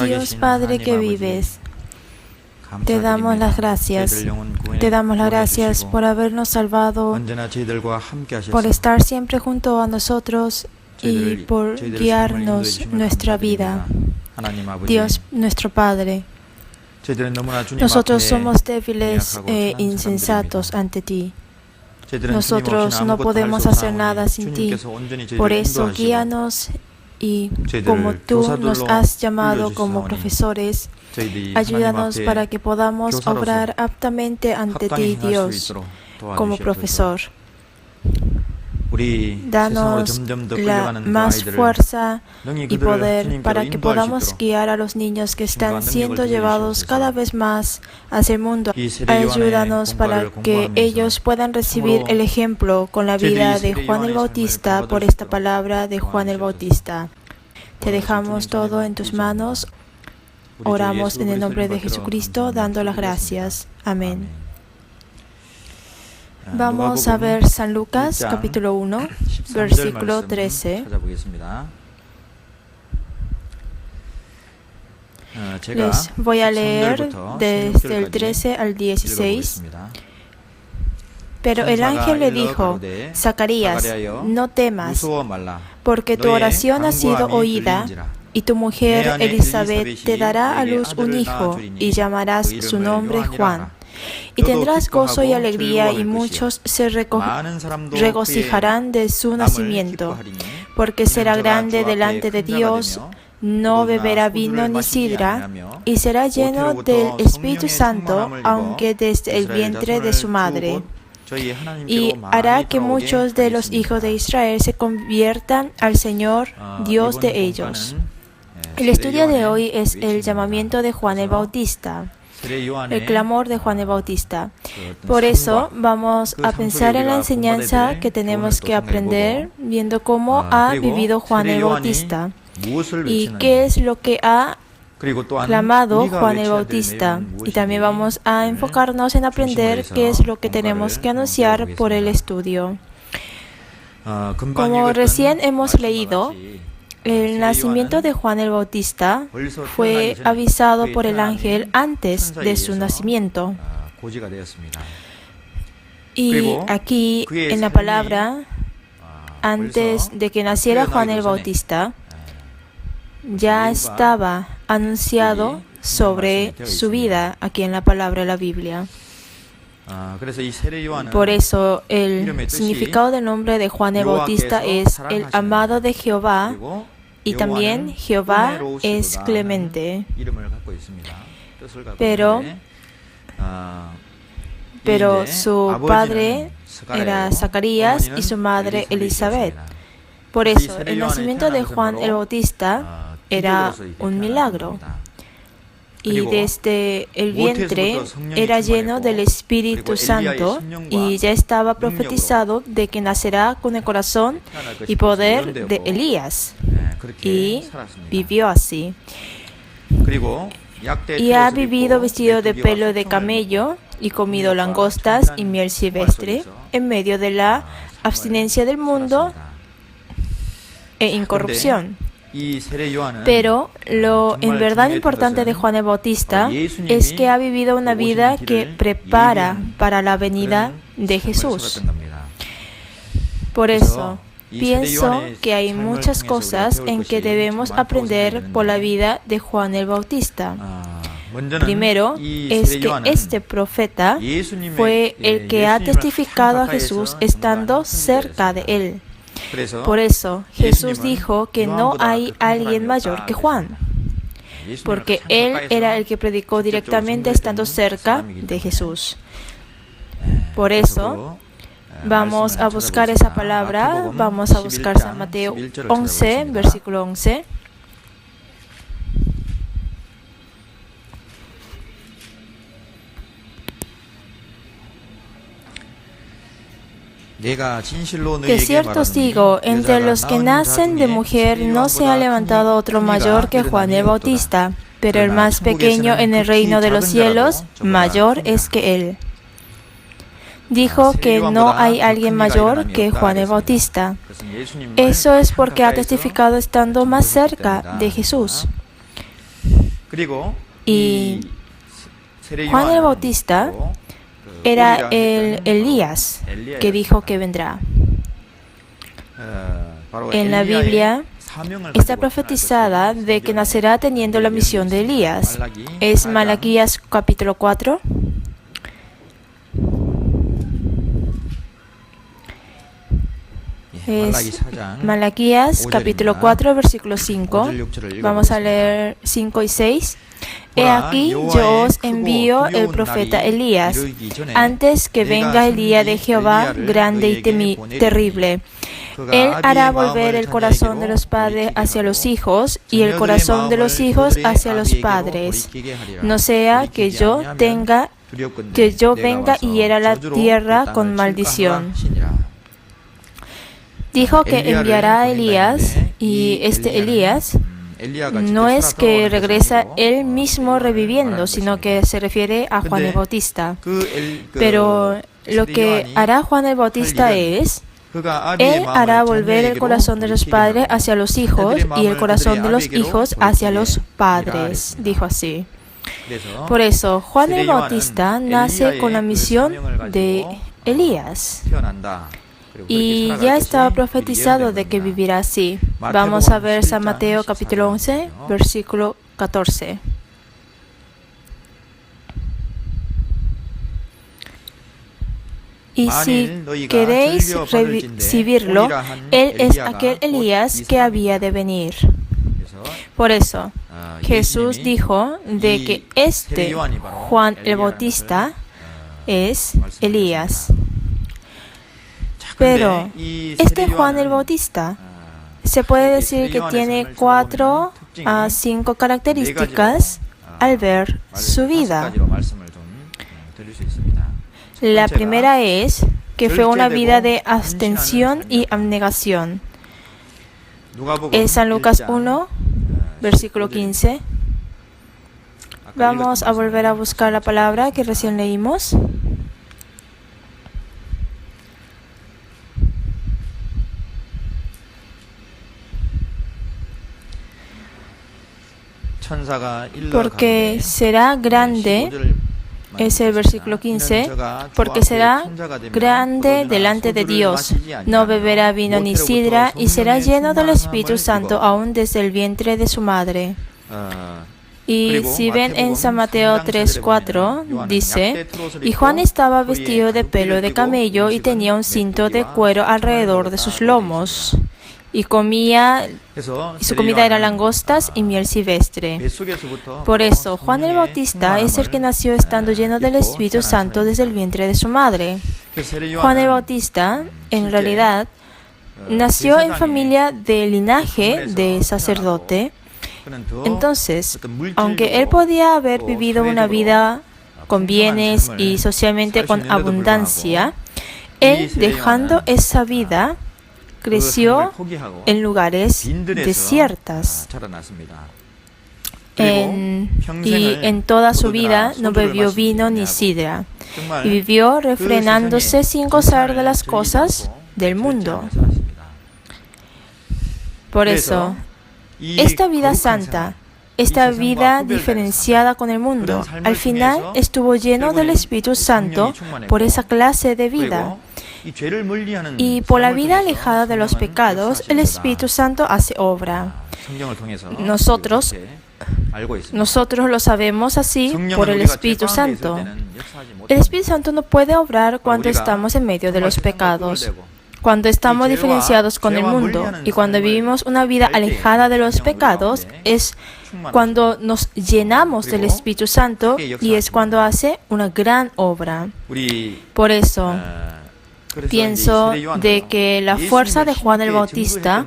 Dios Padre que vives, te damos las gracias. Te damos las gracias por habernos salvado, por estar siempre junto a nosotros y por guiarnos nuestra vida. Dios nuestro Padre, nosotros somos débiles e insensatos ante ti. Nosotros no podemos hacer nada sin ti. Por eso guíanos y como tú nos has llamado como profesores, ayúdanos para que podamos obrar aptamente ante ti, Dios, como profesor. Danos más fuerza y poder para que podamos guiar a los niños que están siendo llevados cada vez más hacia el mundo. Ayúdanos para que ellos puedan recibir el ejemplo con la vida de Juan el Bautista por esta palabra de Juan el Bautista. Te dejamos todo en tus manos. Oramos en el nombre de Jesucristo, dando las gracias. Amén. Vamos a ver San Lucas, capítulo 1, versículo 13. Les voy a leer desde el 13 al 16. Pero el ángel le dijo: Zacarías, no temas, porque tu oración ha sido oída, y tu mujer Elizabeth te dará a luz un hijo, y llamarás su nombre Juan. Y tendrás gozo y alegría, y muchos se regocijarán de su nacimiento, porque será grande delante de Dios, no beberá vino ni sidra, y será lleno del Espíritu Santo, aunque desde el vientre de su madre. Y hará que muchos de los hijos de Israel se conviertan al Señor, Dios de ellos. El estudio de hoy es el llamamiento de Juan el Bautista. El clamor de Juan el Bautista. Por eso vamos a pensar en la enseñanza que tenemos que aprender viendo cómo ha vivido Juan el Bautista y qué es lo que ha clamado Juan el Bautista. Y también vamos a enfocarnos en aprender qué es lo que tenemos que anunciar por el estudio. Como recién hemos leído, el nacimiento de Juan el Bautista fue avisado por el ángel antes de su nacimiento. Y aquí en la palabra, antes de que naciera Juan el Bautista, ya estaba anunciado sobre su vida aquí en la palabra de la Biblia. Por eso el significado del nombre de Juan el Bautista es el amado de Jehová, y también Jehová es clemente. Pero su padre era Zacarías y su madre Elizabeth. Por eso el nacimiento de Juan el Bautista era un milagro. Y desde el vientre era lleno del Espíritu Santo, y ya estaba profetizado de que nacerá con el corazón y poder de Elías. Y vivió así. Y ha vivido vestido de pelo de camello y comido langostas y miel silvestre en medio de la abstinencia del mundo e incorrupción. Pero lo en verdad importante de Juan el Bautista es que ha vivido una vida que prepara para la venida de Jesús. Por eso, pienso que hay muchas cosas en que debemos aprender por la vida de Juan el Bautista. Primero, es que este profeta fue el que ha testificado a Jesús estando cerca de él. Por eso, Jesús dijo que no hay alguien mayor que Juan, porque él era el que predicó directamente estando cerca de Jesús. Por eso, vamos a buscar esa palabra, vamos a buscar San Mateo 11, versículo 11. De cierto os digo, entre los que nacen de mujer no se ha levantado otro mayor que Juan el Bautista, pero el más pequeño en el reino de los cielos, mayor es que él. Dijo que no hay alguien mayor que Juan el Bautista. Eso es porque ha testificado estando más cerca de Jesús. Y Juan el Bautista era el Elías que dijo que vendrá. En la Biblia está profetizada de que nacerá teniendo la misión de Elías. Es Malaquías capítulo 4. Es Malaquías capítulo 4, versículo 5. Vamos a leer 5 y 6. He aquí yo os envío el profeta Elías, antes que venga el día de Jehová grande y terrible. Él hará volver el corazón de los padres hacia los hijos y el corazón de los hijos hacia los padres. No sea que yo venga y hiera la tierra con maldición. Dijo que enviará a Elías, y este Elías no es que regresa él mismo reviviendo, sino que se refiere a Juan el Bautista. Pero lo que hará Juan el Bautista es, él hará volver el corazón de los padres hacia los hijos y el corazón de los hijos hacia los padres, dijo así. Por eso, Juan el Bautista nace con la misión de Elías. Y ya estaba profetizado de que vivirá así. Vamos a ver San Mateo capítulo 11, versículo 14. Y si queréis recibirlo, él es aquel Elías que había de venir. Por eso, Jesús dijo de que este Juan el Bautista es Elías. Pero este Juan el Bautista se puede decir que tiene 4 a 5 características al ver su vida. La primera es que fue una vida de abstención y abnegación. En San Lucas 1, versículo 15. Vamos a volver a buscar la palabra que recién leímos. Porque será grande, es el versículo 15, porque será grande delante de Dios, no beberá vino ni sidra, y será lleno del Espíritu Santo aún desde el vientre de su madre. Y si ven en San Mateo 3:4, dice, y Juan estaba vestido de pelo de camello y tenía un cinto de cuero alrededor de sus lomos. Y su comida era langostas y miel silvestre. Por eso, Juan el Bautista es el que nació estando lleno del Espíritu Santo desde el vientre de su madre. Juan el Bautista, en realidad, nació en familia de linaje de sacerdote. Entonces, aunque él podía haber vivido una vida con bienes y socialmente con abundancia, él, dejando esa vida, creció en lugares desiertas. Y en toda su vida no bebió vino ni sidra. Y vivió refrenándose sin gozar de las cosas del mundo. Por eso, esta vida santa, esta vida diferenciada con el mundo, al final estuvo lleno del Espíritu Santo por esa clase de vida. Y por la vida alejada de los pecados, el Espíritu Santo hace obra. Nosotros lo sabemos así por el Espíritu Santo. El Espíritu Santo no puede obrar cuando estamos en medio de los pecados, cuando estamos diferenciados con el mundo y cuando vivimos una vida alejada de los pecados. Es cuando nos llenamos del Espíritu Santo y es cuando hace una gran obra. Por eso, pienso de que la fuerza de Juan el Bautista,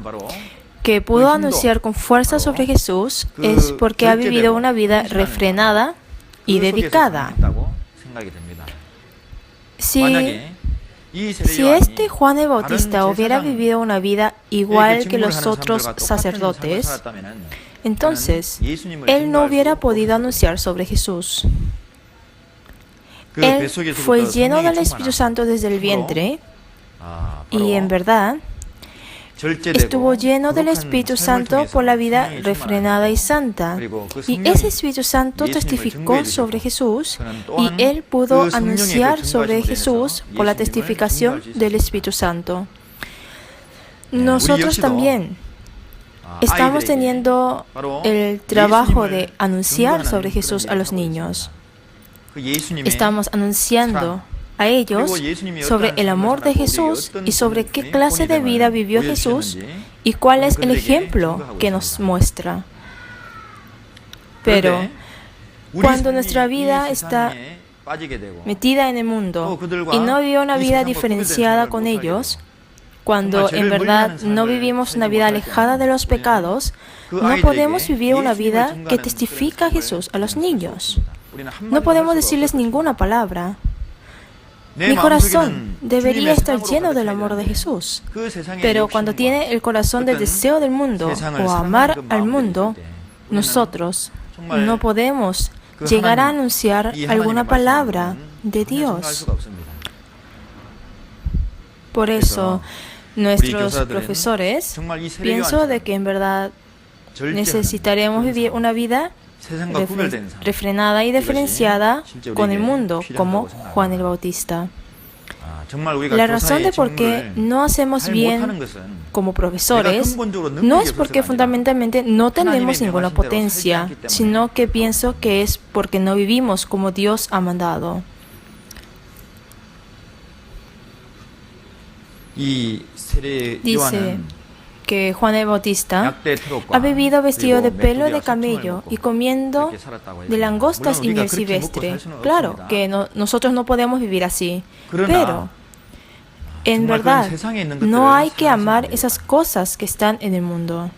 que pudo anunciar con fuerza sobre Jesús, es porque ha vivido una vida refrenada y dedicada. Si este Juan el Bautista hubiera vivido una vida igual que los otros sacerdotes, entonces él no hubiera podido anunciar sobre Jesús. Él fue lleno del Espíritu Santo desde el vientre y en verdad estuvo lleno del Espíritu Santo por la vida refrenada y santa. Y ese Espíritu Santo testificó sobre Jesús y él pudo anunciar sobre Jesús por la testificación del Espíritu Santo. Nosotros también estamos teniendo el trabajo de anunciar sobre Jesús a los niños. Estamos anunciando a ellos sobre el amor de Jesús y sobre qué clase de vida vivió Jesús y cuál es el ejemplo que nos muestra. Pero cuando nuestra vida está metida en el mundo y no vive una vida diferenciada con ellos, cuando en verdad no vivimos una vida alejada de los pecados, no podemos vivir una vida que testifica a Jesús a los niños. No podemos decirles ninguna palabra. Mi corazón debería estar lleno del amor de Jesús, pero cuando tiene el corazón del deseo del mundo o amar al mundo, nosotros no podemos llegar a anunciar alguna palabra de Dios. Por eso, nuestros profesores, pienso de que en verdad necesitaremos vivir una vida refrenada y diferenciada con el mundo, como Juan el Bautista. La razón de por qué no hacemos bien como profesores no es porque fundamentalmente no tenemos ninguna potencia, sino que pienso que es porque no vivimos como Dios ha mandado. Dice que Juan el Bautista ha vivido vestido de pelo de camello y comiendo de langostas y miel silvestre. Claro que nosotros no podemos vivir así, pero en verdad no hay que amar esas cosas que están en el mundo.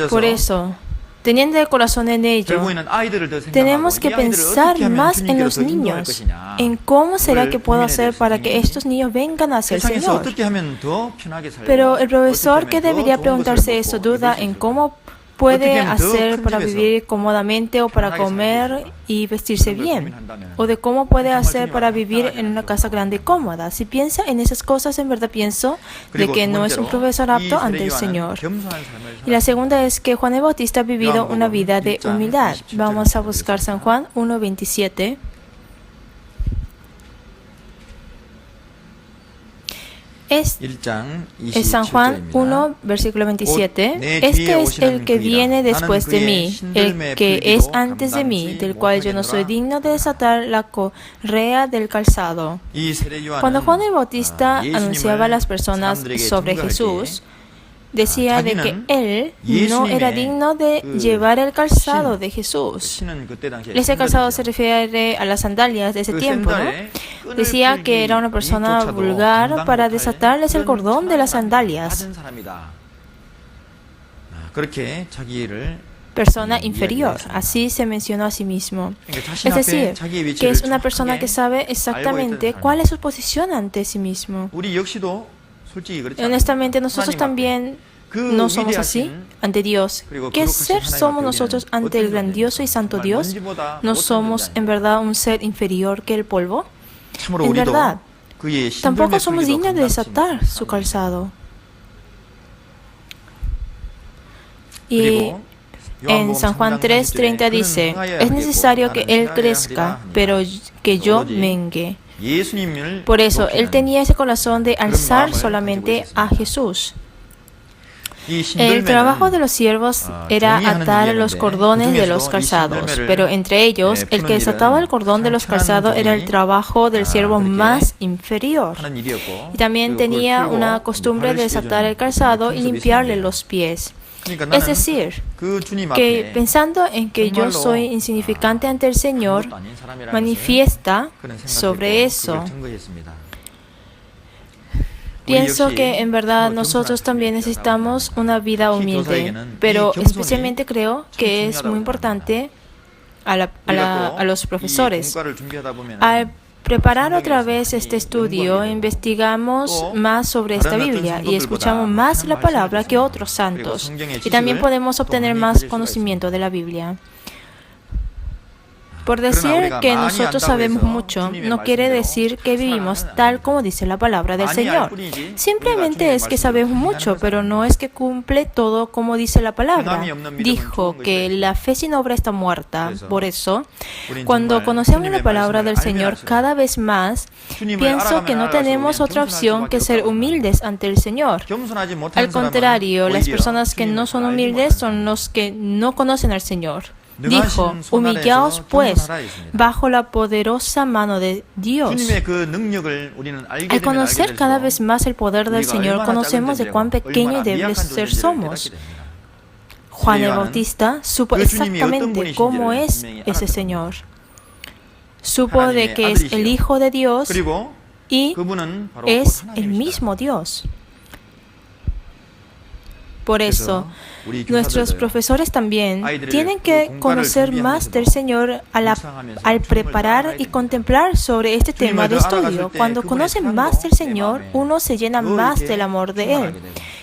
Por eso, teniendo el corazón en ello, tenemos que pensar más en los niños, en cómo será que puedo hacer para que estos niños vengan hacia el Señor. Pero el profesor que debería preguntarse eso duda en cómo puede hacer para vivir cómodamente o para comer y vestirse bien, o de cómo puede hacer para vivir en una casa grande y cómoda. Si piensa en esas cosas, en verdad pienso de que no es un profesor apto ante el Señor. Y la segunda es que Juan el Bautista ha vivido una vida de humildad. Vamos a buscar San Juan 1:27. Es San Juan 1, versículo 27. Este es el que viene después de mí, el que es antes de mí, del cual yo no soy digno de desatar la correa del calzado. Cuando Juan el Bautista anunciaba a las personas sobre Jesús, decía de que él no era digno de llevar el calzado de Jesús. Ese calzado se refiere a las sandalias de ese tiempo, ¿no? Decía que era una persona vulgar para desatarles el cordón de las sandalias. Persona inferior, así se mencionó a sí mismo. Es decir, que es una persona que sabe exactamente cuál es su posición ante sí mismo. Y honestamente, nosotros también no somos así ante Dios. ¿Qué ser somos nosotros ante el grandioso y santo Dios? ¿No somos en verdad un ser inferior que el polvo? En verdad, tampoco somos dignos de desatar su calzado. Y en San Juan 3:30 dice, es necesario que Él crezca, pero que yo mengue. Por eso, Él tenía ese corazón de alzar solamente a Jesús. El trabajo de los siervos era atar los cordones de los calzados, pero entre ellos, el que desataba el cordón de los calzados era el trabajo del siervo más inferior. Y también tenía una costumbre de desatar el calzado y limpiarle los pies. Es decir, que pensando en que yo soy insignificante ante el Señor, manifiesta sobre eso. Pienso que en verdad nosotros también necesitamos una vida humilde, pero especialmente creo que es muy importante a los profesores. Al preparar otra vez este estudio, investigamos más sobre esta Biblia y escuchamos más la palabra que otros santos. Y también podemos obtener más conocimiento de la Biblia. Por decir que nosotros sabemos mucho, no quiere decir que vivimos tal como dice la palabra del Señor. Simplemente es que sabemos mucho, pero no es que cumple todo como dice la palabra. Dijo que la fe sin obra está muerta. Por eso, cuando conocemos la palabra del Señor cada vez más, pienso que no tenemos otra opción que ser humildes ante el Señor. Al contrario, las personas que no son humildes son los que no conocen al Señor. Dijo, humillaos pues bajo la poderosa mano de Dios. Al conocer cada vez más el poder del Señor, conocemos de cuán pequeño y débiles ser somos. Juan el Bautista supo exactamente cómo es ese Señor. Supo de que es el Hijo de Dios y es el mismo Dios. Por eso, nuestros profesores también tienen que conocer más del Señor al preparar y contemplar sobre este tema de estudio. Cuando conocen más del Señor, uno se llena más del amor de Él.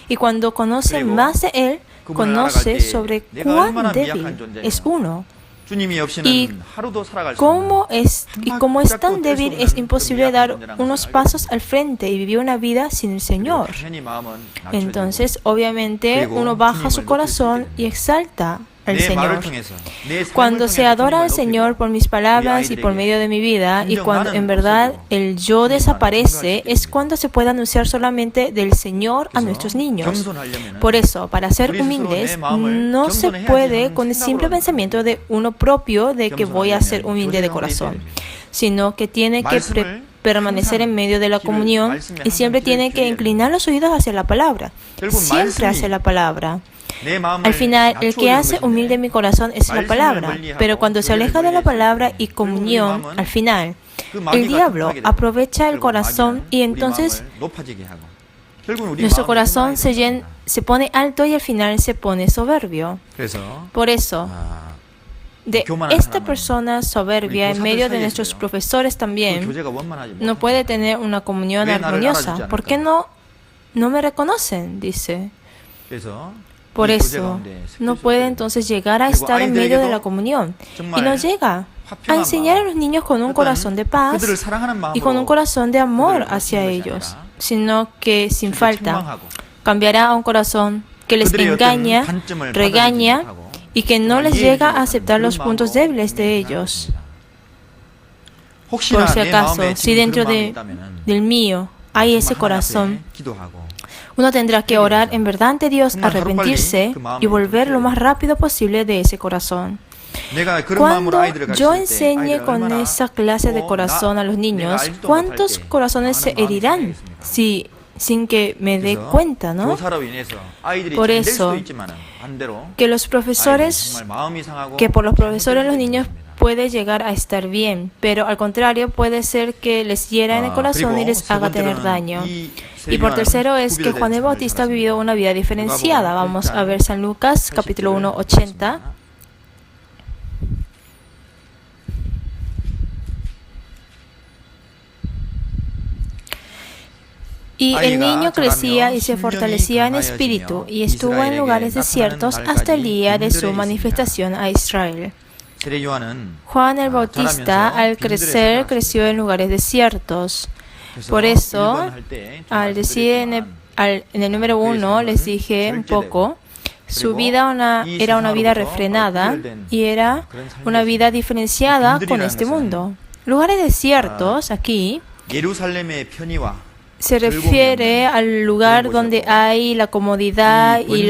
Y cuando conoce más de Él, conoce sobre cuán débil es uno. Y como es tan débil, es imposible dar unos pasos al frente y vivir una vida sin el Señor. Entonces, obviamente, uno baja su corazón y exalta al Señor. Cuando se adora al Señor por mis palabras y por medio de mi vida, y cuando en verdad el yo desaparece, es cuando se puede anunciar solamente del Señor a nuestros niños. Por eso, para ser humildes, no se puede con el simple pensamiento de uno propio de que voy a ser humilde de corazón, sino que tiene que permanecer en medio de la comunión y siempre tiene que inclinar los oídos hacia la palabra, siempre hacia la palabra. Al final, el que hace humilde mi corazón es la palabra, pero cuando se aleja de la palabra y comunión, al final, el diablo aprovecha el corazón y entonces nuestro corazón se pone alto y al final se pone soberbio. Por eso, de esta persona soberbia en medio de nuestros profesores también no puede tener una comunión armoniosa. ¿Por qué no me reconocen? Dice. Por eso, no puede entonces llegar a estar en medio de la comunión. Y no llega a enseñar a los niños con un corazón de paz y con un corazón de amor hacia ellos, sino que sin falta cambiará a un corazón que les engaña, regaña y que no les llega a aceptar los puntos débiles de ellos. Por si acaso, si dentro del mío hay ese corazón, uno tendrá que orar en verdad ante Dios, arrepentirse y volver lo más rápido posible de ese corazón. Cuando yo enseñe con esa clase de corazón a los niños, ¿cuántos corazones se herirán sin que me dé cuenta, no? Por eso, que por los profesores los niños puede llegar a estar bien, pero al contrario puede ser que les hiera en el corazón y les haga tener daño. Y por tercero es que Juan el Bautista ha vivido una vida diferenciada. Vamos a ver San Lucas, capítulo 1, 80. Y el niño crecía y se fortalecía en espíritu y estuvo en lugares desiertos hasta el día de su manifestación a Israel. Juan el Bautista, al crecer, creció en lugares desiertos. Por eso, al decir en el número 1, les dije un poco, su vida era una vida refrenada y era una vida diferenciada con este mundo. Lugares desiertos, aquí, se refiere al lugar donde hay la comodidad y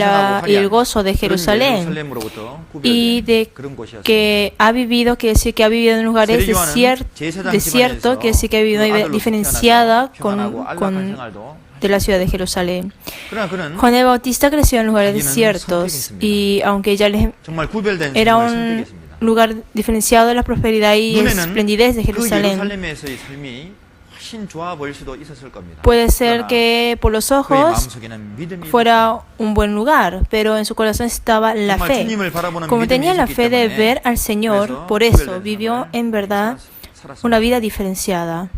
el gozo de Jerusalén, y de que ha vivido, que decir que ha vivido en lugares desiertos, que decir que ha vivido una vida diferenciada de la ciudad de Jerusalén. Juan el Bautista creció en lugares desiertos y aunque ya era un lugar diferenciado de la prosperidad y esplendidez de Jerusalén, puede ser que por los ojos fuera un buen lugar, pero en su corazón estaba la fe. Como tenía la fe de ver al Señor, por eso vivió en verdad una vida diferenciada.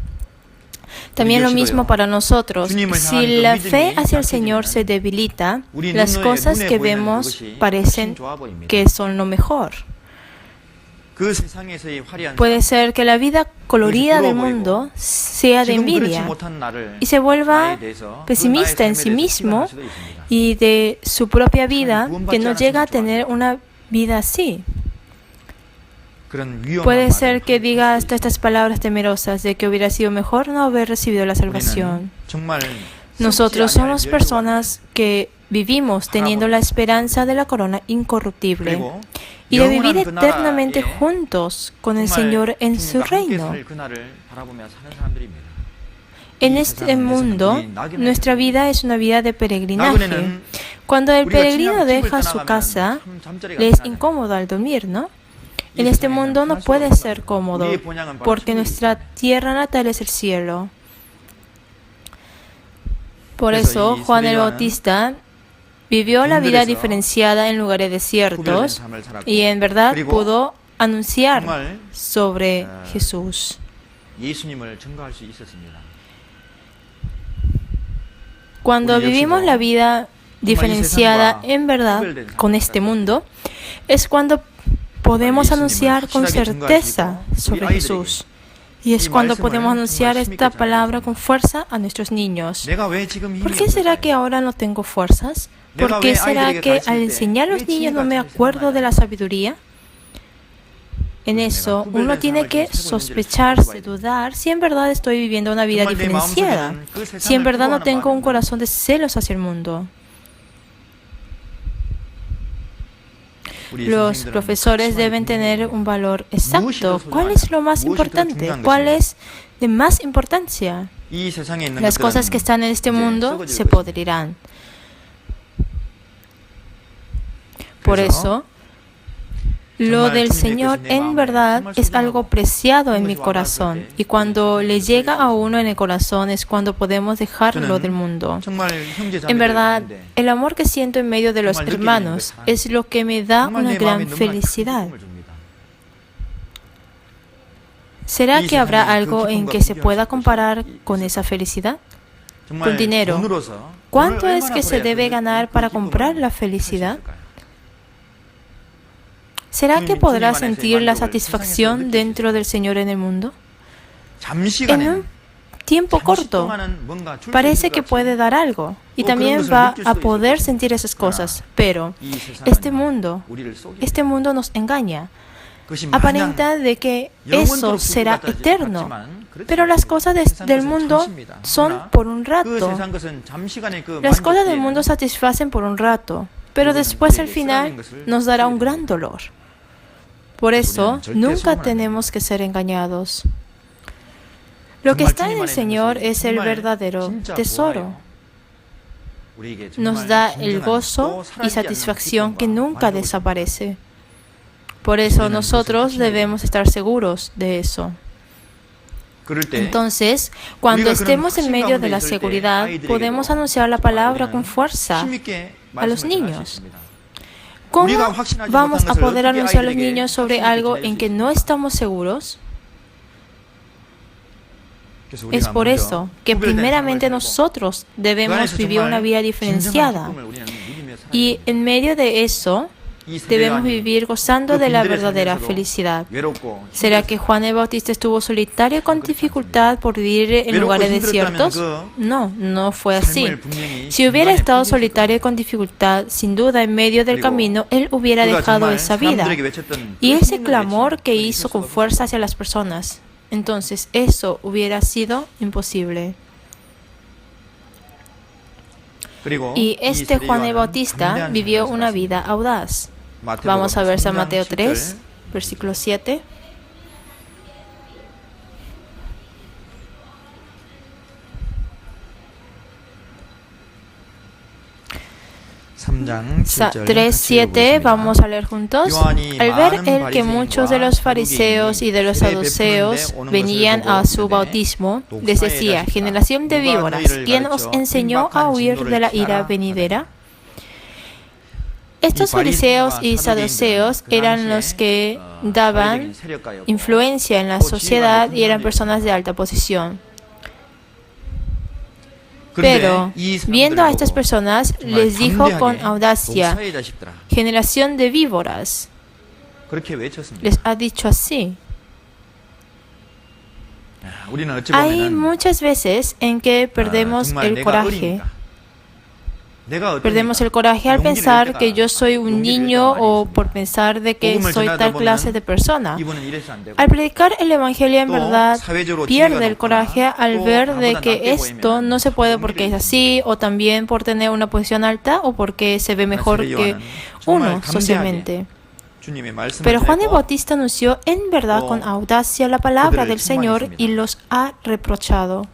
También lo mismo para nosotros. Si la fe hacia el Señor se debilita, las cosas que vemos parecen que son lo mejor. Puede ser que la vida colorida del mundo sea de envidia y se vuelva pesimista en sí mismo y de su propia vida, que no llega a tener una vida así. Puede ser que diga hasta estas palabras temerosas de que hubiera sido mejor no haber recibido la salvación. Nosotros somos personas que vivimos teniendo la esperanza de la corona incorruptible y de vivir eternamente juntos con el Señor en su reino. En este mundo, nuestra vida es una vida de peregrinaje. Cuando el peregrino deja su casa, le es incómodo al dormir, ¿no? En este mundo no puede ser cómodo, porque nuestra tierra natal es el cielo. Por eso, Juan el Bautista vivió la vida diferenciada en lugares desiertos y en verdad pudo anunciar sobre Jesús. Cuando vivimos la vida diferenciada en verdad con este mundo, es cuando podemos anunciar con certeza sobre Jesús. Y es cuando podemos anunciar esta palabra con fuerza a nuestros niños. ¿Por qué será que ahora no tengo fuerzas? ¿Por qué será que al enseñar a los niños no me acuerdo de la sabiduría? En eso, uno tiene que sospecharse, dudar si en verdad estoy viviendo una vida diferenciada, si en verdad no tengo un corazón de celos hacia el mundo. Los profesores deben tener un valor exacto. ¿Cuál es lo más importante? ¿Cuál es de más importancia? Las cosas que están en este mundo se podrirán. Por eso, lo del Señor en verdad es algo preciado en mi corazón. Y cuando le llega a uno en el corazón es cuando podemos dejarlo del mundo. En verdad, el amor que siento en medio de los hermanos es lo que me da una gran felicidad. ¿Será que habrá algo en que se pueda comparar con esa felicidad? Con dinero. ¿Cuánto es que se debe ganar para comprar la felicidad? ¿Será que podrá sentir la satisfacción dentro del Señor en el mundo? En un tiempo corto, parece que puede dar algo y también va a poder sentir esas cosas, pero este mundo nos engaña. Aparenta de que eso será eterno, pero las cosas del mundo son por un rato. Las cosas del mundo satisfacen por un rato, pero después al final nos dará un gran dolor. Por eso, nunca tenemos que ser engañados. Lo que está en el Señor es el verdadero tesoro. Nos da el gozo y satisfacción que nunca desaparece. Por eso nosotros debemos estar seguros de eso. Entonces, cuando estemos en medio de la seguridad, podemos anunciar la palabra con fuerza a los niños. ¿Cómo vamos a poder anunciar a los niños sobre algo en que no estamos seguros? Es por eso que primeramente nosotros debemos vivir una vida diferenciada. Y en medio de eso, debemos vivir gozando de la verdadera felicidad. ¿Será que Juan el Bautista estuvo solitario con dificultad por vivir en lugares desiertos? No, no fue así. Si hubiera estado solitario con dificultad, sin duda en medio del camino, él hubiera dejado esa vida. Y ese clamor que hizo con fuerza hacia las personas, entonces eso hubiera sido imposible. Y este Juan el Bautista vivió una vida audaz. Vamos a ver San Mateo 3, versículo 7. San 3:7, vamos a leer juntos. Al ver él que muchos de los fariseos y de los saduceos venían a su bautismo, les decía: generación de víboras, ¿quién os enseñó a huir de la ira venidera? Estos fariseos y saduceos eran los que daban influencia en la sociedad y eran personas de alta posición. Pero, viendo a estas personas, les dijo con audacia: generación de víboras. les ha dicho así. Hay muchas veces en que perdemos el coraje. Perdemos el coraje al pensar que yo soy un niño o por pensar de que soy tal clase de persona. Al predicar el Evangelio en verdad pierde el coraje al ver de que esto no se puede porque es así, o también por tener una posición alta o porque se ve mejor que uno socialmente. Pero Juan el Bautista anunció en verdad con audacia la palabra del Señor y los ha reprochado.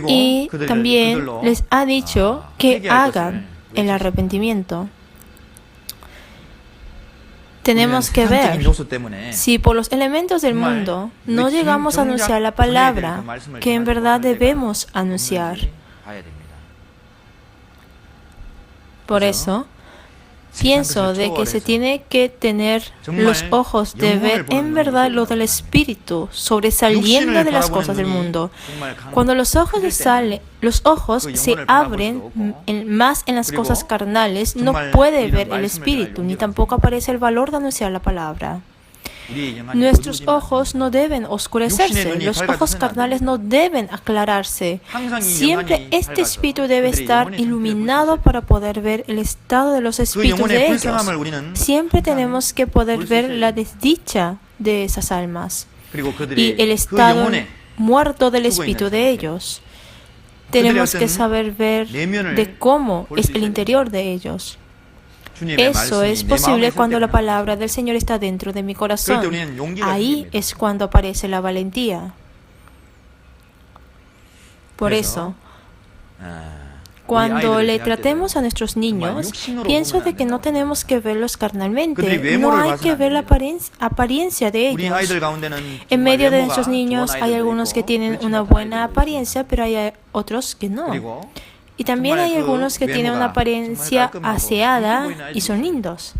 Y también les ha dicho que hagan el arrepentimiento. Tenemos que ver si por los elementos del mundo no llegamos a anunciar la palabra que en verdad debemos anunciar. Por eso, pienso de que se tiene que tener los ojos de ver en verdad lo del Espíritu, sobresaliendo de las cosas del mundo. Cuando los ojos se abren más en las cosas carnales, no puede ver el Espíritu, ni tampoco aparece el valor de anunciar la palabra. Nuestros ojos no deben oscurecerse, los ojos carnales no deben aclararse. Siempre este espíritu debe estar iluminado para poder ver el estado de los espíritus de ellos. Siempre tenemos que poder ver la desdicha de esas almas y el estado muerto del espíritu de ellos. Tenemos que saber ver de cómo es el interior de ellos. Eso es posible cuando la palabra del Señor está dentro de mi corazón. Ahí es cuando aparece la valentía. Por eso, cuando le tratemos a nuestros niños, pienso de que no tenemos que verlos carnalmente, no hay que ver la apariencia de ellos. En medio de nuestros niños hay algunos que tienen una buena apariencia, pero hay otros que no. Y también hay algunos que tienen una apariencia aseada y son lindos.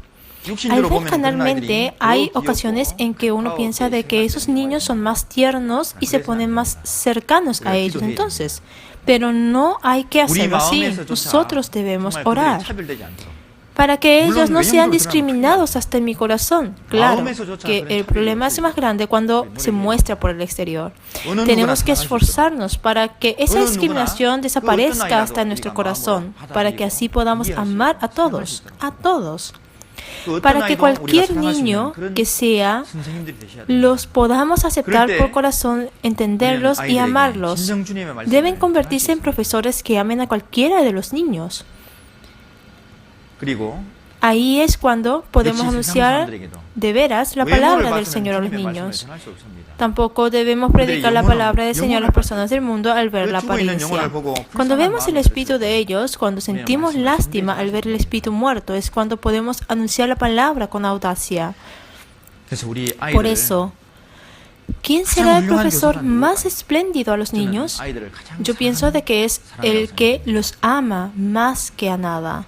Al ver carnalmente, hay ocasiones en que uno piensa de que esos niños son más tiernos y se ponen más cercanos a ellos. Entonces, pero no hay que hacerlo así. Nosotros debemos orar para que ellos no sean discriminados hasta en mi corazón. Claro que el problema es más grande cuando se muestra por el exterior. Tenemos que esforzarnos para que esa discriminación desaparezca hasta en nuestro corazón, para que así podamos amar a todos, para que cualquier niño que sea, los podamos aceptar por corazón, entenderlos y amarlos. Deben convertirse en profesores que amen a cualquiera de los niños. Ahí es cuando podemos anunciar de veras la palabra del Señor a los niños. Tampoco debemos predicar la palabra del Señor a las personas del mundo al ver la apariencia. Cuando vemos el espíritu de ellos, cuando sentimos lástima al ver el espíritu muerto, es cuando podemos anunciar la palabra con audacia. Por eso, ¿quién será el profesor más espléndido a los niños? Yo pienso de que es el que los ama más que a nada.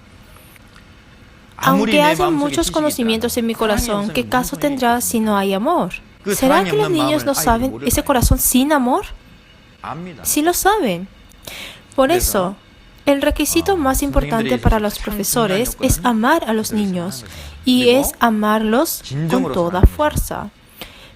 Aunque haya muchos conocimientos en mi corazón, ¿qué caso tendrá si no hay amor? ¿Será que los niños no saben ese corazón sin amor? Sí lo saben. Por eso, el requisito más importante para los profesores es amar a los niños, y es amarlos con toda fuerza.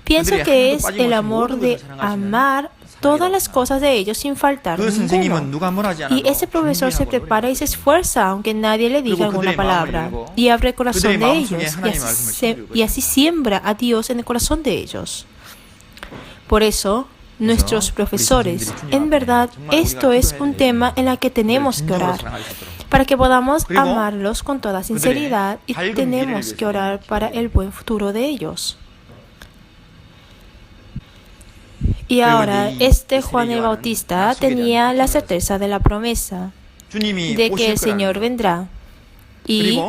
Pienso que es el amor de amar todas las cosas de ellos sin faltar ninguno. Y ese profesor se prepara y se esfuerza aunque nadie le diga alguna palabra, y abre el corazón de ellos, y así siembra a Dios en el corazón de ellos. Por eso, nuestros profesores, en verdad, esto es un tema en el que tenemos que orar, para que podamos amarlos con toda sinceridad, y tenemos que orar para el buen futuro de ellos. Y ahora, Juan el Bautista tenía la certeza de la promesa de que el Señor vendrá. Y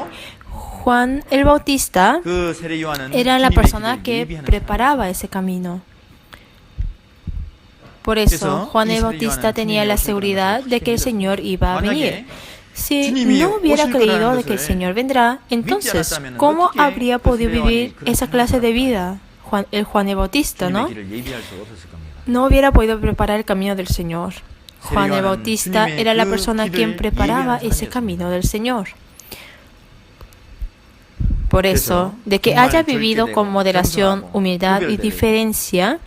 Juan el Bautista era la persona que preparaba ese camino. Por eso, Juan el Bautista tenía la seguridad de que el Señor iba a venir. Si no hubiera creído de que el Señor vendrá, entonces, ¿cómo habría podido vivir esa clase de vida Juan el Bautista, no? No hubiera podido preparar el camino del Señor. Juan el Bautista era la persona quien preparaba ese camino del Señor. Por eso, de que haya vivido con moderación, humildad y diferencia,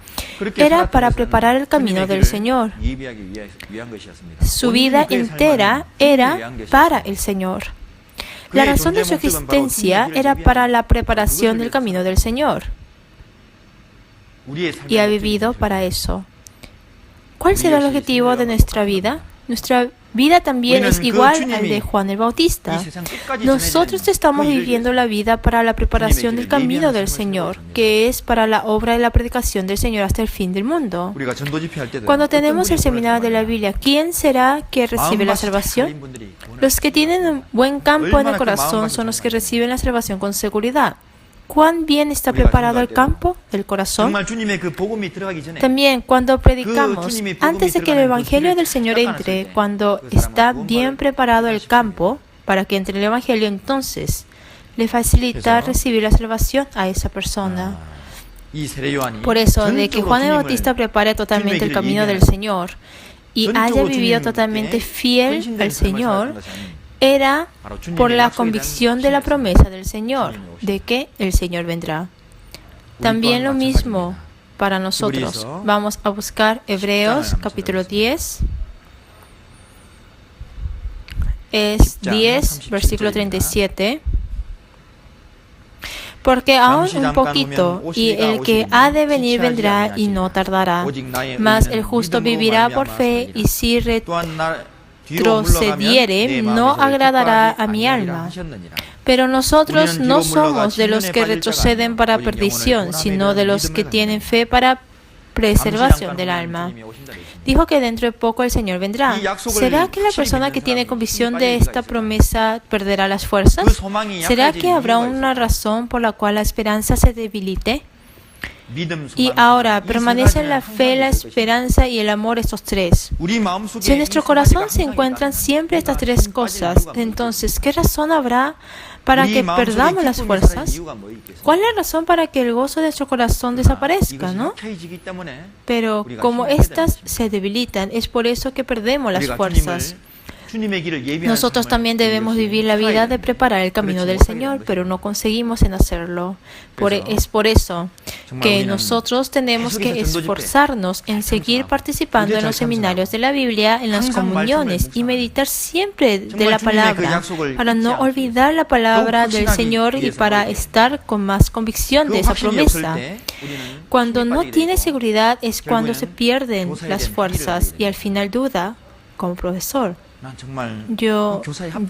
era para preparar el camino del Señor. Su vida entera era para el Señor. La razón de su existencia era para la preparación del camino del Señor. Y ha vivido para eso. ¿Cuál será el objetivo de nuestra vida? Nuestra vida también es igual al de Juan el Bautista. Nosotros estamos viviendo la vida para la preparación del camino del Señor, que es para la obra de la predicación del Señor hasta el fin del mundo. Cuando tenemos el seminario de la Biblia, ¿quién será que recibe la salvación? Los que tienen un buen campo en el corazón son los que reciben la salvación con seguridad. ¿Cuán bien está preparado el campo del corazón? También cuando predicamos, antes de que el Evangelio del Señor entre, cuando está bien preparado el campo para que entre el Evangelio, entonces le facilita recibir la salvación a esa persona. Por eso, de que Juan el Bautista prepare totalmente el camino del Señor y haya vivido totalmente fiel al Señor, era por la convicción de la promesa del Señor, de que el Señor vendrá. También lo mismo para nosotros. Vamos a buscar Hebreos capítulo 10. Es 10, versículo 37. Porque aún un poquito, y el que ha de venir vendrá y no tardará. Mas el justo vivirá por fe, y si retrocediere, no agradará a mi alma. Pero nosotros no somos de los que retroceden para perdición, sino de los que tienen fe para preservación del alma. Dijo que dentro de poco el Señor vendrá. ¿Será que la persona que tiene convicción de esta promesa perderá las fuerzas? ¿Será que habrá una razón por la cual la esperanza se debilite? Y ahora permanecen la fe, la esperanza y el amor, estos tres. Si en nuestro corazón se encuentran siempre estas tres cosas, entonces, ¿qué razón habrá para que perdamos las fuerzas? ¿Cuál es la razón para que el gozo de nuestro corazón desaparezca, no? Pero como estas se debilitan, es por eso que perdemos las fuerzas. Nosotros también debemos vivir la vida de preparar el camino del Señor, pero no conseguimos en hacerlo. Es por eso que nosotros tenemos que esforzarnos en seguir participando en los seminarios de la Biblia, en las comuniones y meditar siempre de la palabra, para no olvidar la palabra del Señor y para estar con más convicción de esa promesa. Cuando no tiene seguridad es cuando se pierden las fuerzas y al final duda como profesor. Yo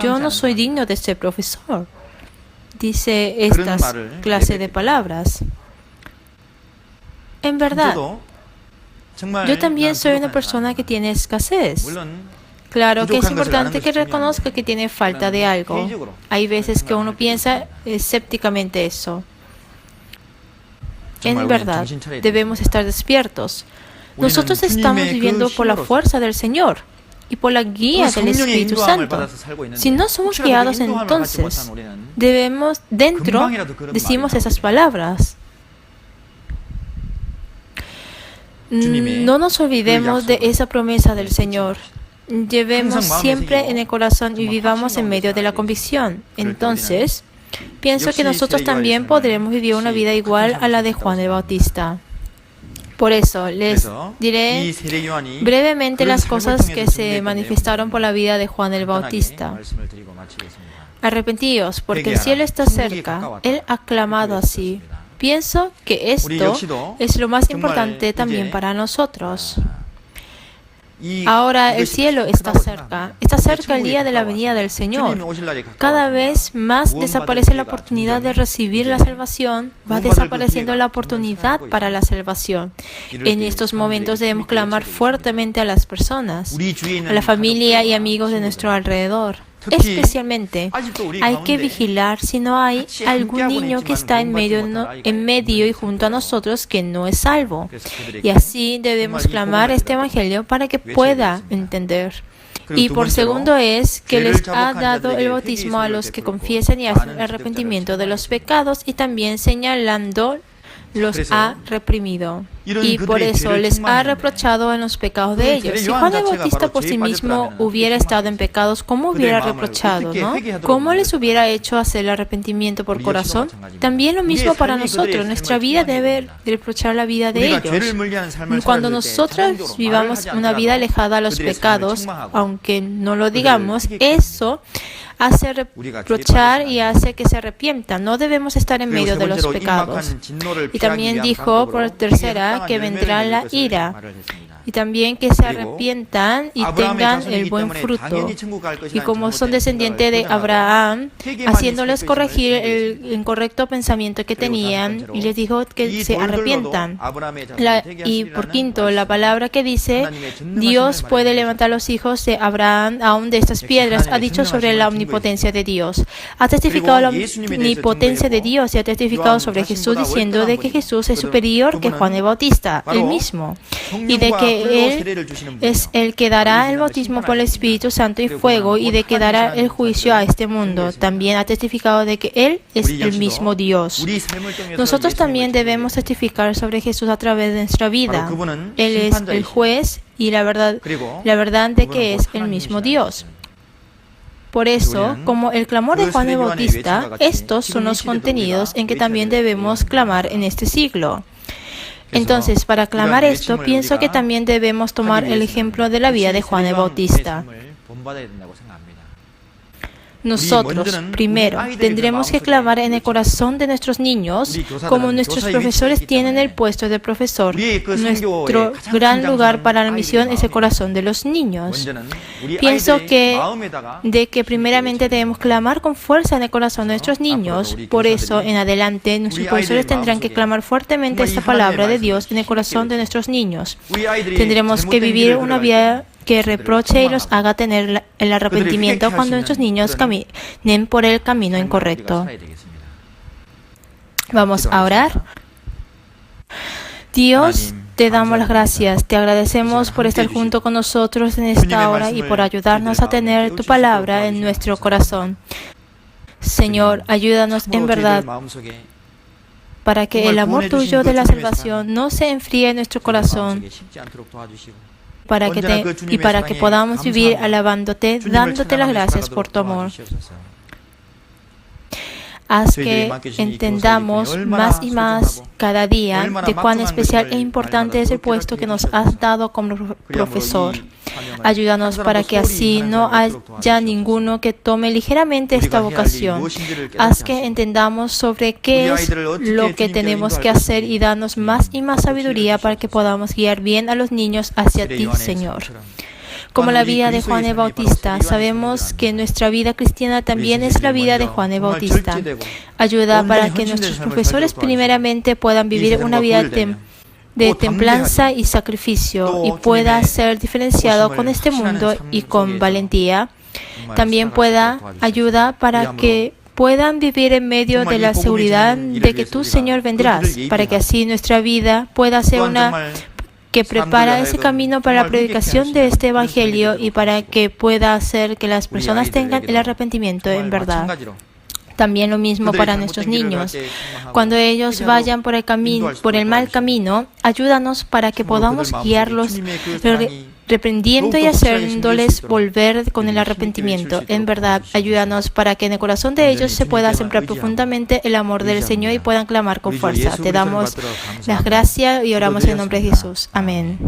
no soy digno de ser profesor. Dice estas clases de palabras. En verdad, yo también soy una persona que tiene escasez. Claro que es importante que reconozca que tiene falta de algo. Hay veces que uno piensa escépticamente eso. En verdad, debemos estar despiertos. Nosotros estamos viviendo por la fuerza del Señor y por la guía del Espíritu Santo. Si no somos guiados, entonces decimos esas palabras. No nos olvidemos de esa promesa del Señor. Llevemos siempre en el corazón y vivamos en medio de la convicción. Entonces, pienso que nosotros también podremos vivir una vida igual a la de Juan el Bautista. Por eso, les diré brevemente las cosas que se manifestaron por la vida de Juan el Bautista. Arrepentíos, porque el cielo está cerca. Él ha clamado así. Pienso que esto es lo más importante también para nosotros. Ahora el cielo está cerca el día de la venida del Señor. Cada vez más desaparece la oportunidad de recibir la salvación, va desapareciendo la oportunidad para la salvación. En estos momentos debemos clamar fuertemente a las personas, a la familia y amigos de nuestro alrededor. Especialmente, hay que vigilar si no hay algún niño que está en medio y junto a nosotros que no es salvo. Y así debemos clamar este evangelio para que pueda entender. Y por segundo es que les ha dado el bautismo a los que confiesan y hacen el arrepentimiento de los pecados, y también señalando los ha reprimido y por eso les ha reprochado en los pecados de ellos. Si Juan el Bautista por sí mismo hubiera estado en pecados, ¿cómo hubiera reprochado, no? ¿Cómo les hubiera hecho hacer el arrepentimiento por corazón? También lo mismo para nosotros. Nuestra vida debe reprochar la vida de ellos. Cuando nosotros vivamos una vida alejada a los pecados, aunque no lo digamos, eso hace reprochar y hace que se arrepientan. No debemos estar en medio de los pecados. Y también dijo, por tercera, que vendrá la ira. Y también que se arrepientan y tengan el buen fruto. Y como son descendientes de Abraham, haciéndoles corregir el incorrecto pensamiento que tenían, y les dijo que se arrepientan. Y por quinto, la palabra que dice, Dios puede levantar los hijos de Abraham aún de estas piedras, ha dicho sobre la omnipotencia de Dios. Ha testificado la omnipotencia de Dios y ha testificado sobre Jesús diciendo de que Jesús es superior que Juan el Bautista, el mismo. Y de que Él es el que dará el bautismo por el Espíritu Santo y fuego y de que dará el juicio a este mundo. También ha testificado de que Él es el mismo Dios. Nosotros también debemos testificar sobre Jesús a través de nuestra vida. Él es el juez y la verdad de que es el mismo Dios. Por eso, como el clamor de Juan el Bautista, estos son los contenidos en que también debemos clamar en este siglo. Entonces, para clamar esto, pienso que también debemos tomar el ejemplo de la vida de Juan el Bautista. Nosotros, primero, tendremos que clamar en el corazón de nuestros niños, como nuestros profesores tienen el puesto de profesor. Nuestro gran lugar para la misión es el corazón de los niños. Pienso que primeramente debemos clamar con fuerza en el corazón de nuestros niños. Por eso, en adelante, nuestros profesores tendrán que clamar fuertemente esta palabra de Dios en el corazón de nuestros niños. Tendremos que vivir una vida que reproche y los haga tener el arrepentimiento cuando nuestros niños caminen por el camino incorrecto. Vamos a orar. Dios, te damos las gracias. Te agradecemos por estar junto con nosotros en esta hora y por ayudarnos a tener tu palabra en nuestro corazón. Señor, ayúdanos en verdad para que el amor tuyo de la salvación no se enfríe en nuestro corazón. Para que podamos vivir alabándote, dándote las gracias por tu amor. Haz que entendamos más y más cada día de cuán especial e importante es el puesto que nos has dado como profesor. Ayúdanos para que así no haya ninguno que tome ligeramente esta vocación. Haz que entendamos sobre qué es lo que tenemos que hacer y danos más y más sabiduría para que podamos guiar bien a los niños hacia ti, Señor. Como la vida de Juan el Bautista, sabemos que nuestra vida cristiana también es la vida de Juan el Bautista. Ayuda para que nuestros profesores primeramente puedan vivir una vida de templanza y sacrificio y pueda ser diferenciado con este mundo y con valentía. También pueda ayuda para que puedan vivir en medio de la seguridad de que tú, Señor, vendrás, para que así nuestra vida pueda ser una que prepara ese camino para la predicación de este evangelio y para que pueda hacer que las personas tengan el arrepentimiento en verdad. También lo mismo para nuestros niños. Cuando ellos vayan por el mal camino, ayúdanos para que podamos guiarlos, reprendiendo y haciéndoles volver con el arrepentimiento. En verdad, ayúdanos para que en el corazón de ellos se pueda sembrar profundamente el amor del Señor y puedan clamar con fuerza. Te damos las gracias y oramos en el nombre de Jesús. Amén.